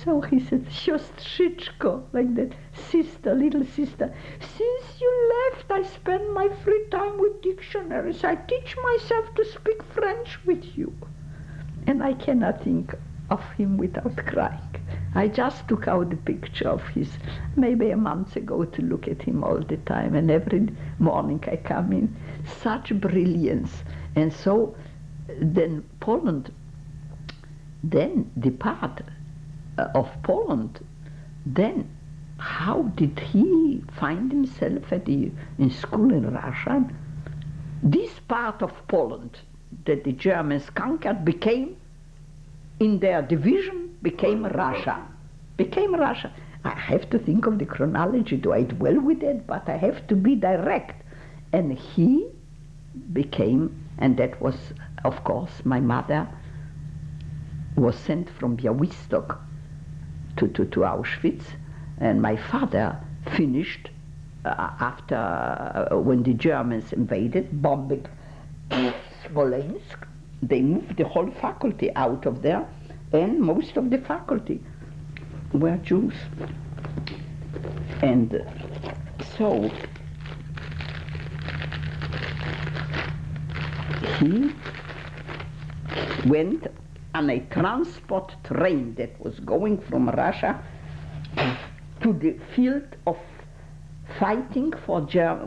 So he said, siostrzyczko, like that, sister, little sister. Since you left, I spend my free time with dictionaries. I teach myself to speak French with you. And I cannot think of him without crying. I just took out the picture of his, maybe a month ago, to look at him all the time. And every morning I come in, such brilliance. And so then Poland, then the part of Poland, then how did he find himself in school in Russia? This part of Poland that the Germans conquered became, in their division, became Russia. I have to think of the chronology, do I dwell with it, but I have to be direct. And he became, and that was, of course, my mother was sent from Białystok to Auschwitz, and my father finished after when the Germans invaded, bombing Smolensk. They moved the whole faculty out of there, and most of the faculty were Jews. And so he went on a transport train that was going from Russia to the field of fighting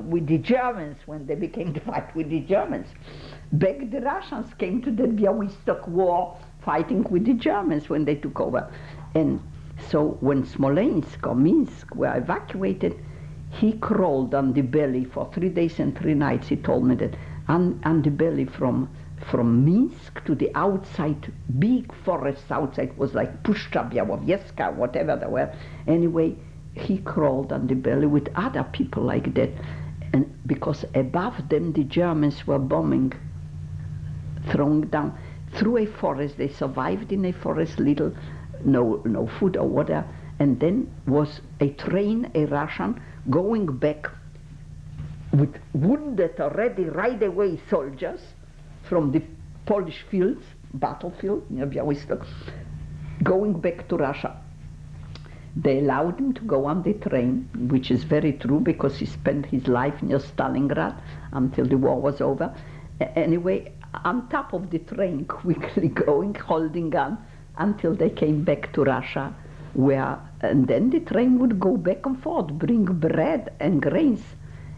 with the Germans when they began to fight with the Germans. Back the Russians came to the Białystok war fighting with the Germans when they took over. And so when Smolensk or Minsk were evacuated, he crawled on the belly for 3 days and 3 nights. He told me that on the belly from Minsk to the outside, big forests outside, was like Puszcza Białowieska, whatever they were. Anyway, he crawled on the belly with other people like that. And because above them the Germans were bombing, throwing down through a forest. They survived in a forest, little, no food or water. And then was a train, a Russian, going back with wounded already right away soldiers from the Polish fields, battlefield near Białystok, going back to Russia. They allowed him to go on the train, which is very true because he spent his life near Stalingrad until the war was over. Anyway, on top of the train, quickly going, holding on, until they came back to Russia, and then the train would go back and forth, bring bread and grains.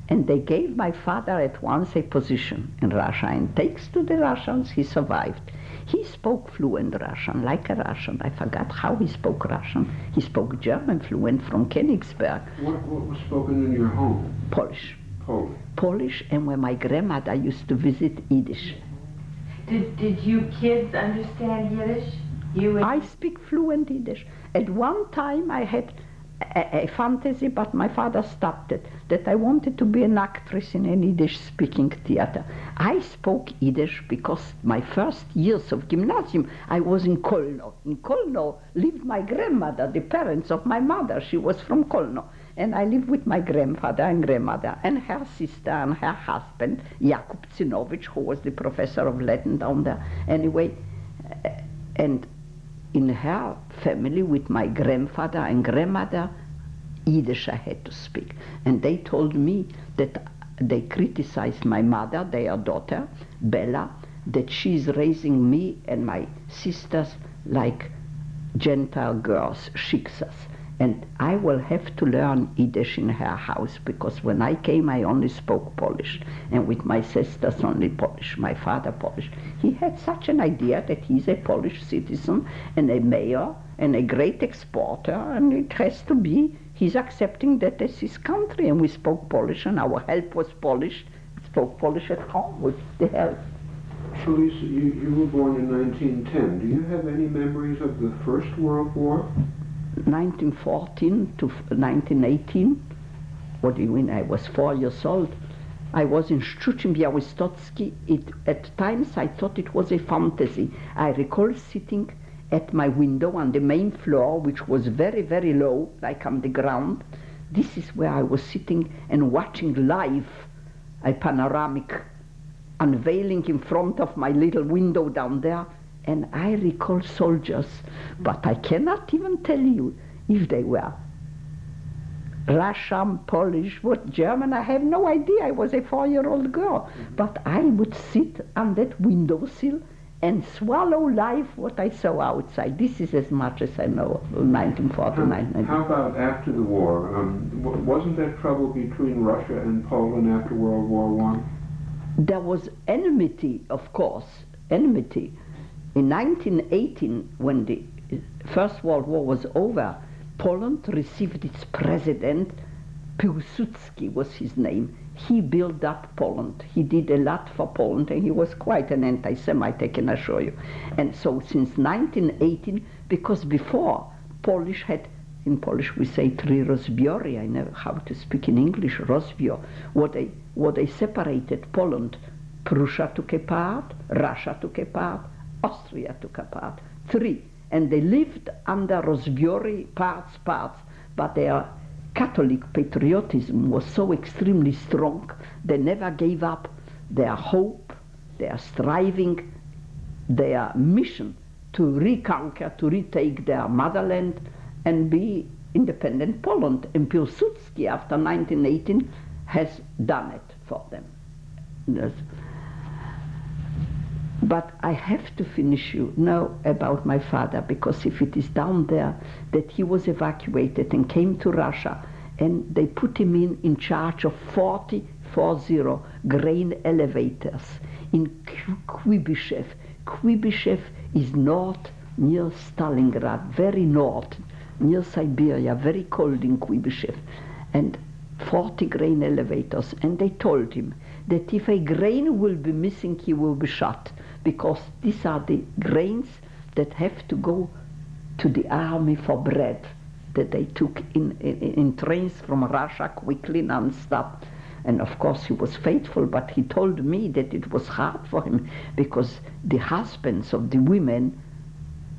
And they gave my father at once a position in Russia, and thanks to the Russians, he survived. He spoke fluent Russian, like a Russian. I forgot how he spoke Russian. He spoke German fluent from Königsberg.
What was spoken in your home?
Polish.
Polish.
And when my grandmother used to visit, Yiddish.
Did you kids understand Yiddish?
I speak fluent Yiddish. At one time I had a fantasy, but my father stopped it, that I wanted to be an actress in a Yiddish-speaking theater. I spoke Yiddish because my first years of gymnasium, I was in Kolno. In Kolno lived my grandmother, the parents of my mother. She was from Kolno. And I lived with my grandfather and grandmother and her sister and her husband, Jakub Zinovich, who was the professor of Latin down there. Anyway, and in her family with my grandfather and grandmother, Yiddish I had to speak. And they told me that they criticized my mother, their daughter, Bella, that she's raising me and my sisters like Gentile girls, shiksas. And I will have to learn Yiddish in her house because when I came I only spoke Polish, and with my sisters only Polish, my father Polish. He had such an idea that he's a Polish citizen and a mayor and a great exporter, and it has to be, he's accepting that as his country, and we spoke Polish and our help was Polish. We spoke Polish at home with the help.
Felice, you were born in 1910. Do you have any memories of the First World War?
1914 to 1918. What do you mean? I was 4 years old. I was in Szczucin Białystok. At times I thought it was a fantasy. I recall sitting at my window on the main floor, which was very, very low, like on the ground. This is where I was sitting and watching live a panoramic unveiling in front of my little window down there. And I recall soldiers, but I cannot even tell you if they were Russian, Polish, what German, I have no idea. I was a 4-year-old girl. But I would sit on that windowsill and swallow life what I saw outside. This is as much as I know of 1949.
How about after the war? Wasn't there trouble between Russia and Poland after World War I?
There was enmity, of course, enmity. In 1918, when the First World War was over, Poland received its president, Piłsudski was his name. He built up Poland. He did a lot for Poland, and he was quite an anti-Semite, I can assure you. And so since 1918, because before Polish had, in Polish we say three rozbiory, I know how to speak in English, rozbior, what they separated Poland. Prussia took a part, Russia took a part, Austria took a part, 3. And they lived under rozbiory parts, but their Catholic patriotism was so extremely strong, they never gave up their hope, their striving, their mission to reconquer, to retake their motherland and be independent Poland. And Piłsudski, after 1918, has done it for them. Yes. But I have to finish you now about my father, because if it is down there that he was evacuated and came to Russia, and they put him in charge of 40 grain elevators in Kuibyshev. Kuibyshev is north near Stalingrad, very north, near Siberia, very cold in Kuibyshev, and 40 grain elevators. And they told him that if a grain will be missing, he will be shot, because these are the grains that have to go to the army for bread, that they took in trains from Russia quickly, non-stop. And of course he was faithful, but he told me that it was hard for him because the husbands of the women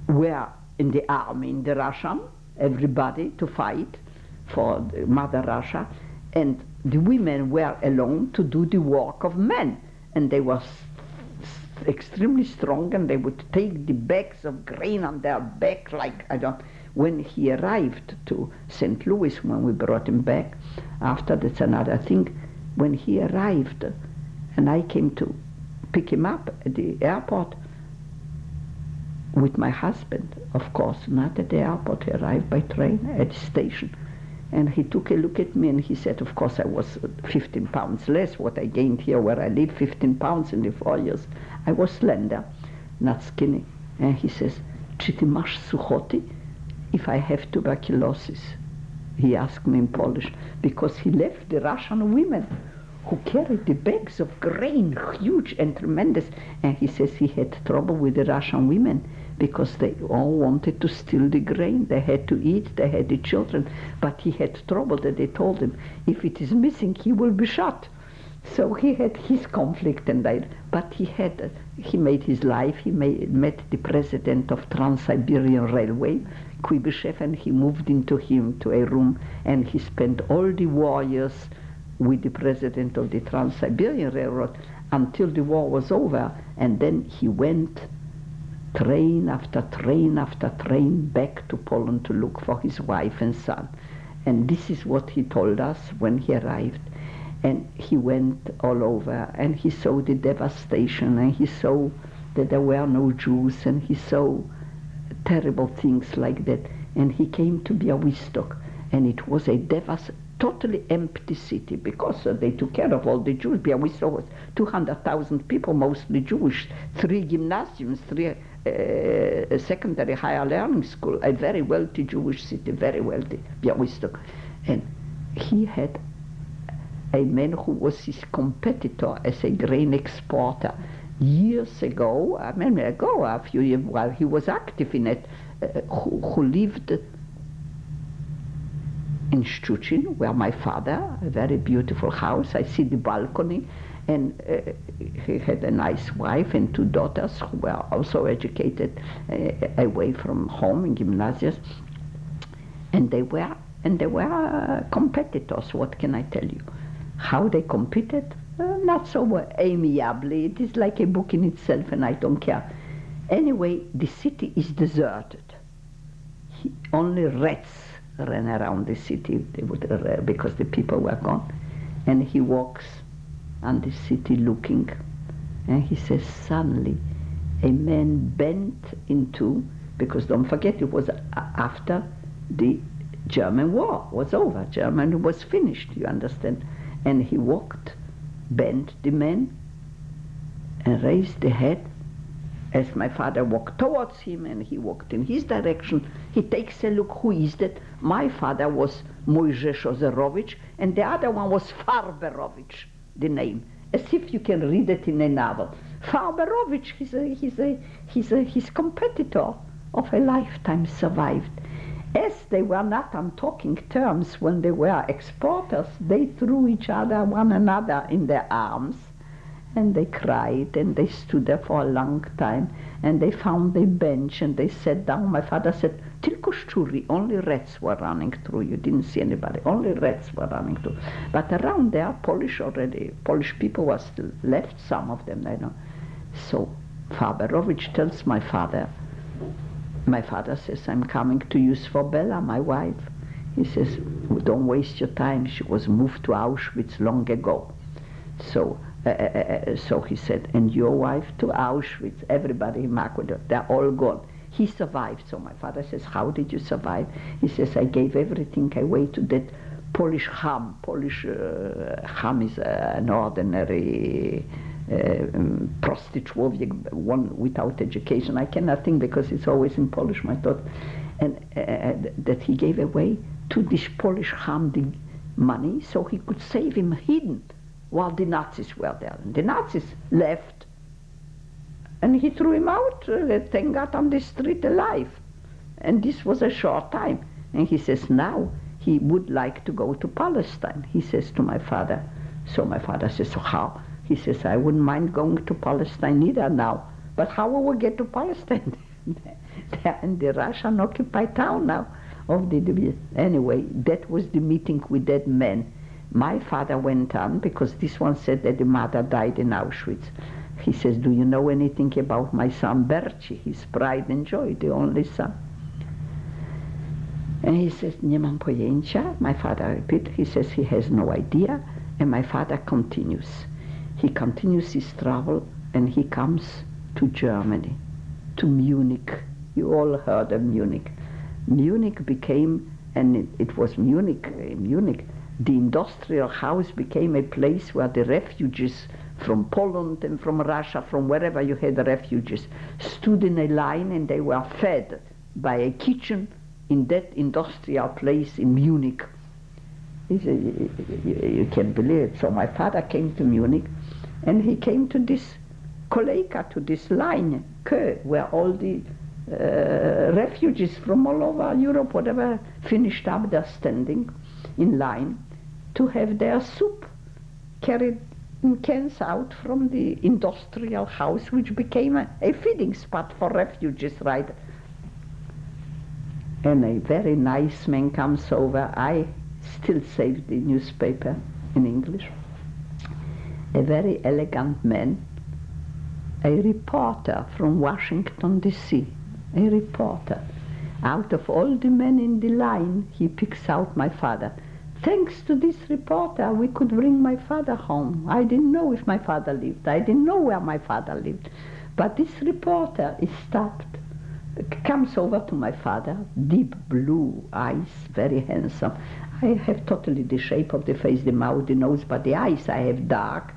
were in the army, in the Russian, everybody to fight for the Mother Russia, and the women were alone to do the work of men, and they were extremely strong, and they would take the bags of grain on their back, like, when he arrived to St. Louis, when we brought him back, after that's another thing, when he arrived and I came to pick him up at the airport with my husband, of course, not at the airport, he arrived by train at the station. And he took a look at me and he said, of course, I was 15 pounds less what I gained here where I live, 15 pounds in the 4 years. I was slender, not skinny. And he says, "Czy ty masz suchoty?" If I have tuberculosis. He asked me in Polish, because he left the Russian women who carried the bags of grain, huge and tremendous. And he says he had trouble with the Russian women because they all wanted to steal the grain. They had to eat, they had the children, but he had trouble that they told him, if it is missing, he will be shot. So he had his conflict, but he made his life. He met the president of Trans-Siberian Railway, Kuibyshev, and he moved into him to a room, and he spent all the war years with the president of the Trans-Siberian Railroad until the war was over, and then he went train after train after train back to Poland to look for his wife and son. And this is what he told us when he arrived. And he went all over, and he saw the devastation, and he saw that there were no Jews, and he saw terrible things like that. And he came to Białystok, and it was a totally empty city because they took care of all the Jews. Białystok was 200,000 people, mostly Jewish, 3 gymnasiums, 3 secondary higher learning school, a very wealthy Jewish city, very wealthy, Białystok. And he had a man who was his competitor as a grain exporter years ago, a few years while he was active in it, who lived in Szczucin, where my father, a very beautiful house, I see the balcony, and he had a nice wife and 2 daughters who were also educated away from home in gymnasiums, and they were competitors. What can I tell you? How they competed? Not so amiably. It is like a book in itself, and I don't care. Anyway, the city is deserted. Only rats ran around the city because the people were gone. And he walks on the city looking, and he says, suddenly a man bent into, because don't forget it was after the German war was over. Germany was finished, you understand. And he walked, bent the man, and raised the head as my father walked towards him, and he walked in his direction. He takes a look, who is that? My father was Mojżesz Ozerowicz, and the other one was Farberowicz, the name, as if you can read it in a novel. Farberowicz, his competitor of a lifetime survived. As they were not on talking terms when they were exporters, they threw one another in their arms, and they cried, and they stood there for a long time, and they found a bench, and they sat down. My father said, "Tylko szczury, only rats were running through. You didn't see anybody, only rats were running through." But around there, Polish people were still left, some of them, I know. So Farberowicz tells my father says, "I'm coming to use for Bella, my wife." He says, "Don't waste your time. She was moved to Auschwitz long ago." So he said, "And your wife to Auschwitz, everybody in Makwadar, they're all gone." He survived. So my father says, "How did you survive?" He says, "I gave everything away to that Polish Ham." Ham is an ordinary prostitute, one without education. I cannot think because it's always in Polish, my thought. And that he gave away to this Polish Ham the money so he could save him hidden while the Nazis were there. And the Nazis left, and he threw him out, thank God, on the street alive. And this was a short time. And he says now he would like to go to Palestine, he says to my father. So my father says, "So how?" He says, "I wouldn't mind going to Palestine either now. But how will we get to Palestine?" They're in the Russian occupied town now. Anyway, that was the meeting with that man. My father went on, because this one said that the mother died in Auschwitz. He says, "Do you know anything about my son Berci, his pride and joy, the only son?" And he says, nie mam pojęcia. My father repeats. He says he has no idea. And my father continues. He continues his travel and he comes to Germany, to Munich. You all heard of Munich. Munich became, and it was Munich, the industrial house became a place where the refugees from Poland and from Russia, from wherever you had the refugees, stood in a line and they were fed by a kitchen in that industrial place in Munich. You can't believe it. So my father came to Munich and he came to this Koleka, to this line, Kö, where all the refugees from all over Europe, whatever, finished up their standing in line to have their soup carried in cans out from the industrial house, which became a feeding spot for refugees, right? And a very nice man comes over. I still save the newspaper in English. A very elegant man, a reporter from Washington, D.C., a reporter. Out of all the men in the line, he picks out my father. Thanks to this reporter, we could bring my father home. I didn't know if my father lived. I didn't know where my father lived. But this reporter is stopped, comes over to my father, deep blue eyes, very handsome. I have totally the shape of the face, the mouth, the nose, but the eyes I have dark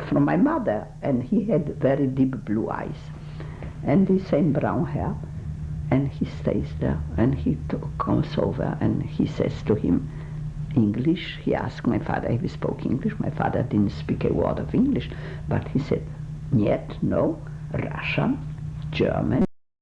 from my mother, and he had very deep blue eyes and the same brown hair. And he stays there, and he comes over and he says to him, English. He asked my father if he spoke English. My father didn't speak a word of English, but he said, Niet, no, Russian, German.